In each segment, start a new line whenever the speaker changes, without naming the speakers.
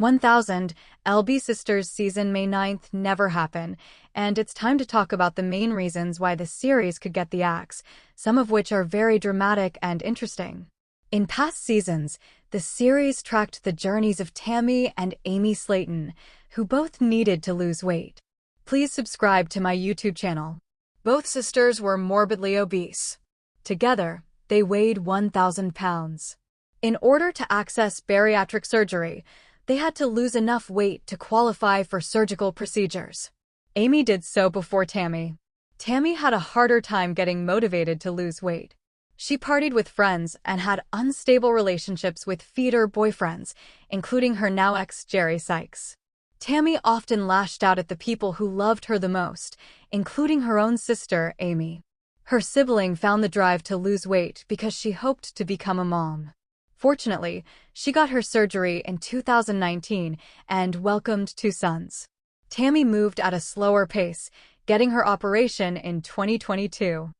1000, LB SISTRR season May 9th never happen, and it's time to talk about the main reasons why this series could get the axe, some of which are very dramatic and interesting. In past seasons, the series tracked the journeys of Tammy and Amy Slayton, who both needed to lose weight. Please subscribe to my YouTube channel. Both sisters were morbidly obese. Together, they weighed 1,000 pounds. In order to access bariatric surgery, they had to lose enough weight to qualify for surgical procedures. Amy did so before Tammy. Tammy had a harder time getting motivated to lose weight. She partied with friends and had unstable relationships with feeder boyfriends, including her now ex Jerry Sykes. Tammy often lashed out at the people who loved her the most, including her own sister, Amy. Her sibling found the drive to lose weight because she hoped to become a mom. Fortunately, she got her surgery in 2019 and welcomed 2 sons. Tammy moved at a slower pace, getting her operation in 2022.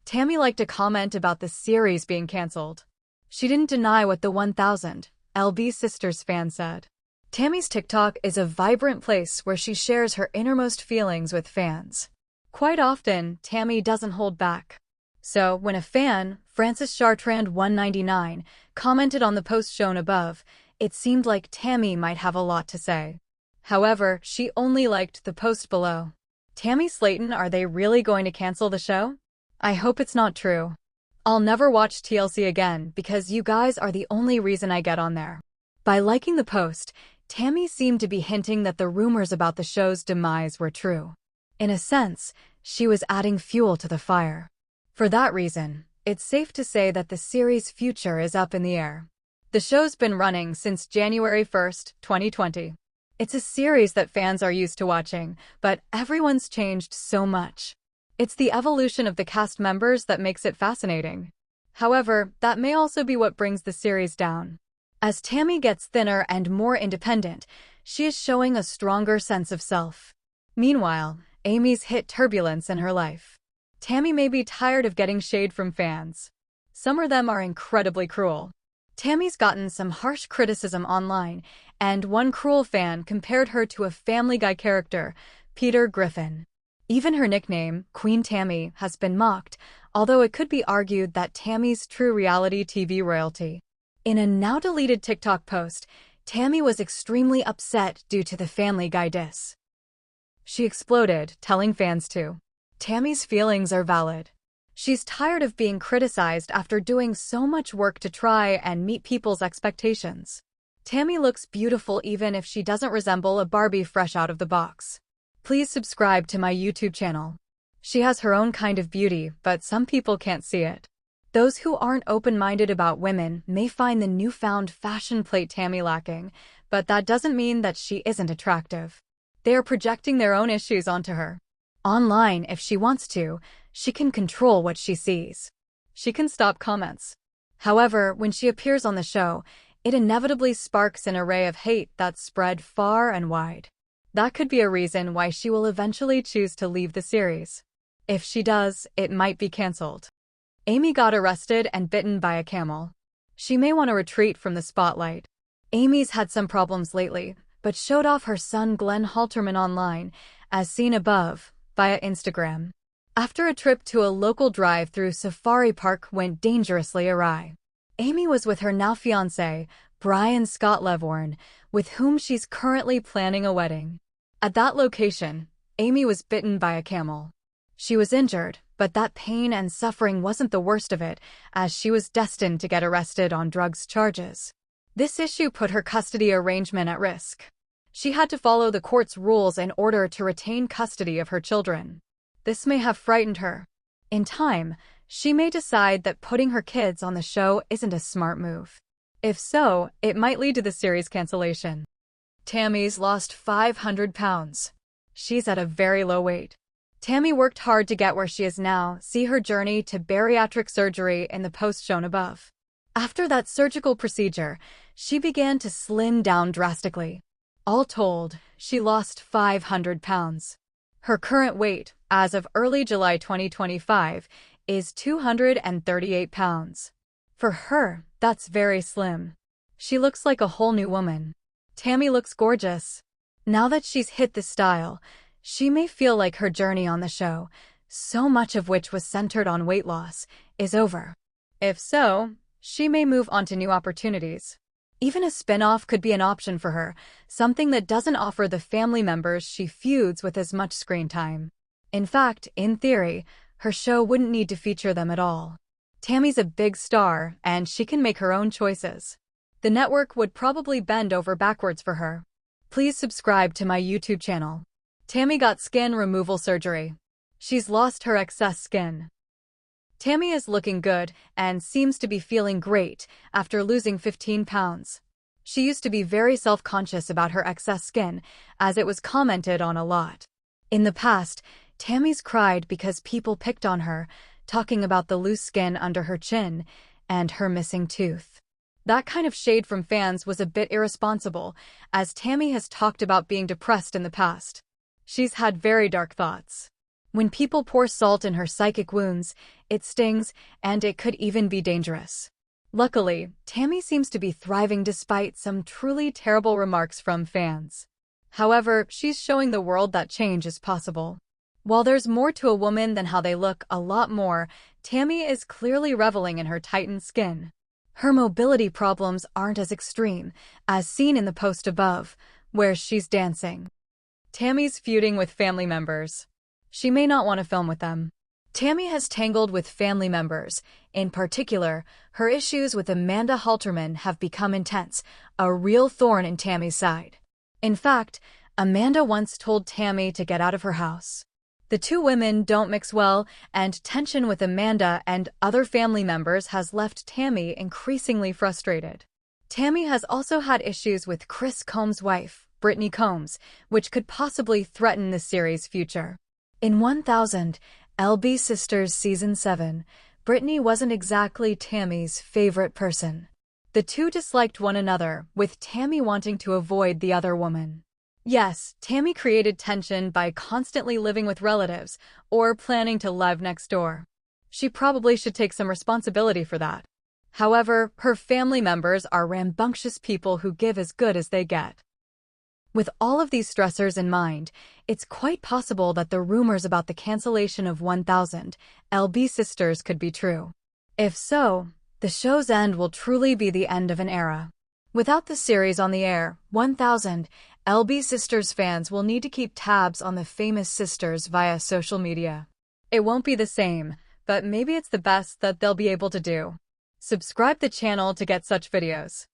Tammy liked to comment about the series being cancelled. She didn't deny what the 1000 LB SISTRR fans said. Tammy's TikTok is a vibrant place where she shares her innermost feelings with fans. Quite often, Tammy doesn't hold back. So, when a fan, Francis Chartrand 199, commented on the post shown above, it seemed like Tammy might have a lot to say. However, she only liked the post below. Tammy Slayton, are they really going to cancel the show? I hope it's not true. I'll never watch TLC again because you guys are the only reason I get on there. By liking the post, Tammy seemed to be hinting that the rumors about the show's demise were true. In a sense, she was adding fuel to the fire. For that reason, it's safe to say that the series' future is up in the air. The show's been running since January 1st, 2020. It's a series that fans are used to watching, but everyone's changed so much. It's the evolution of the cast members that makes it fascinating. However, that may also be what brings the series down. As Tammy gets thinner and more independent, she is showing a stronger sense of self. Meanwhile, Amy's hit turbulence in her life. Tammy may be tired of getting shade from fans. Some of them are incredibly cruel. Tammy's gotten some harsh criticism online, and one cruel fan compared her to a Family Guy character, Peter Griffin. Even her nickname, Queen Tammy, has been mocked, although it could be argued that Tammy's true reality TV royalty. In a now-deleted TikTok post, Tammy was extremely upset due to the Family Guy diss. She exploded, telling fans to Tammy's feelings are valid. She's tired of being criticized after doing so much work to try and meet people's expectations. Tammy looks beautiful even if she doesn't resemble a Barbie fresh out of the box. Please subscribe to my YouTube channel. She has her own kind of beauty, but some people can't see it. Those who aren't open-minded about women may find the newfound fashion plate Tammy lacking, but that doesn't mean that she isn't attractive. They are projecting their own issues onto her. Online, if she wants to, she can control what she sees. She can stop comments. However, when she appears on the show, it inevitably sparks an array of hate that's spread far and wide. That could be a reason why she will eventually choose to leave the series. If she does, it might be cancelled. Amy got arrested and bitten by a camel. She may want to retreat from the spotlight. Amy's had some problems lately, but showed off her son Glenn Halterman online, as seen above, via Instagram. After a trip to a local drive-through safari park went dangerously awry. Amy was with her now fiancé, Brian Scott Levorn, with whom she's currently planning a wedding. At that location, Amy was bitten by a camel. She was injured, but that pain and suffering wasn't the worst of it, as she was destined to get arrested on drugs charges. This issue put her custody arrangement at risk. She had to follow the court's rules in order to retain custody of her children. This may have frightened her. In time, she may decide that putting her kids on the show isn't a smart move. If so, it might lead to the series cancellation. Tammy's lost 500 pounds. She's at a very low weight. Tammy worked hard to get where she is now. See her journey to bariatric surgery in the post shown above. After that surgical procedure, she began to slim down drastically. All told, she lost 500 pounds. Her current weight, as of early July 2025, is 238 pounds. For her, that's very slim. She looks like a whole new woman. Tammy looks gorgeous. Now that she's hit this style, she may feel like her journey on the show, so much of which was centered on weight loss, is over. If so, she may move on to new opportunities. Even a spin-off could be an option for her, something that doesn't offer the family members she feuds with as much screen time. In fact, in theory, her show wouldn't need to feature them at all. Tammy's a big star, and she can make her own choices. The network would probably bend over backwards for her. Please subscribe to my YouTube channel. Tammy got skin removal surgery. She's lost her excess skin. Tammy is looking good and seems to be feeling great after losing 15 pounds. She used to be very self-conscious about her excess skin, as it was commented on a lot. In the past, Tammy's cried because people picked on her, talking about the loose skin under her chin and her missing tooth. That kind of shade from fans was a bit irresponsible, as Tammy has talked about being depressed in the past. She's had very dark thoughts. When people pour salt in her psychic wounds, it stings, and it could even be dangerous. Luckily, Tammy seems to be thriving despite some truly terrible remarks from fans. However, she's showing the world that change is possible. While there's more to a woman than how they look, a lot more, Tammy is clearly reveling in her tightened skin. Her mobility problems aren't as extreme, as seen in the post above, where she's dancing. Tammy's feuding with family members. She may not want to film with them. Tammy has tangled with family members. In particular, her issues with Amanda Halterman have become intense, a real thorn in Tammy's side. In fact, Amanda once told Tammy to get out of her house. The two women don't mix well, and tension with Amanda and other family members has left Tammy increasingly frustrated. Tammy has also had issues with Chris Combs' wife, Brittany Combs, which could possibly threaten the series' future. In 1000, LB SISTRR Season 7, Brittany wasn't exactly Tammy's favorite person. The two disliked one another, with Tammy wanting to avoid the other woman. Yes, Tammy created tension by constantly living with relatives or planning to live next door. She probably should take some responsibility for that. However, her family members are rambunctious people who give as good as they get. With all of these stressors in mind, it's quite possible that the rumors about the cancellation of 1000 LB SISTRRs could be true. If so, the show's end will truly be the end of an era. Without the series on the air, 1000 LB SISTRR's fans will need to keep tabs on the famous sisters via social media. It won't be the same, but maybe it's the best that they'll be able to do. Subscribe the channel to get such videos.